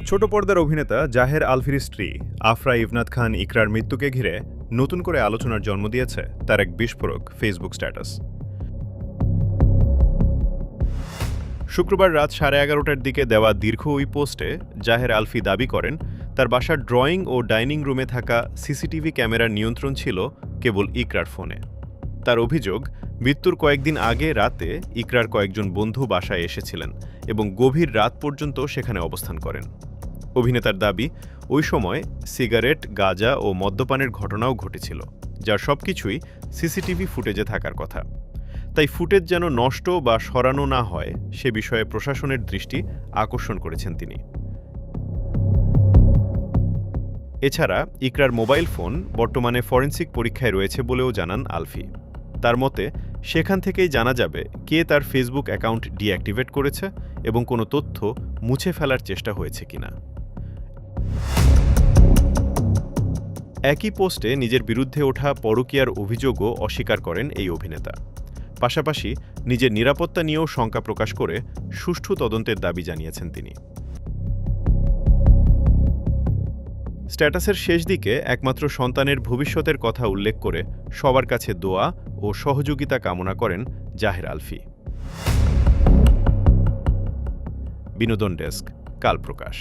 ছোট পর্দার অভিনেতা জাহের আলফির স্ত্রী আফরা ইভনাত খান ইকরার মৃত্যুকে ঘিরে নতুন করে আলোচনার জন্ম দিয়েছে তার এক বিস্ফোরক ফেসবুক স্ট্যাটাস। শুক্রবার রাত 11:30টার দিকে দেওয়া দীর্ঘ ওই পোস্টে জাহের আলফি দাবি করেন তার বাসার ড্রয়িং ও ডাইনিং রুমে থাকা সিসিটিভি ক্যামেরার নিয়ন্ত্রণ ছিল কেবল ইকরার ফোনে। তার অভিযোগ, মৃত্যুর কয়েকদিন আগে রাতে ইকরার কয়েকজন বন্ধু বাসায় এসেছিলেন এবং গভীর রাত পর্যন্ত সেখানে অবস্থান করেন। অভিনেতার দাবি, ওই সময় সিগারেট, গাঁজা ও মদ্যপানের ঘটনাও ঘটেছিল, যার সবকিছুই সিসিটিভি ফুটেজে থাকার কথা। তাই ফুটেজ যেন নষ্ট বা সরানো না হয় সে বিষয়ে প্রশাসনের দৃষ্টি আকর্ষণ করেছেন তিনি। এছাড়া ইকরার মোবাইল ফোন বর্তমানে ফরেনসিক পরীক্ষায় রয়েছে বলেও জানান আলফি। তার মতে, সেখান থেকেই জানা যাবে কে তার ফেসবুক অ্যাকাউন্ট ডিঅ্যাক্টিভেট করেছে এবং কোনো তথ্য মুছে ফেলার চেষ্টা হয়েছে কিনা। একই পোস্টে নিজের বিরুদ্ধে ওঠা পরকীয়ার অভিযোগও অস্বীকার করেন এই অভিনেতা। পাশাপাশি নিজের নিরাপত্তা নিয়েও শঙ্কা প্রকাশ করে সুষ্ঠু তদন্তের দাবি জানিয়েছেন তিনি। স্ট্যাটাসের শেষ দিকে একমাত্র সন্তানের ভবিষ্যতের কথা উল্লেখ করে সবার কাছে দোয়া ও সহযোগিতা কামনা করেন জাহের আলফি। বিনোদন ডেস্ক, কাল প্রকাশ।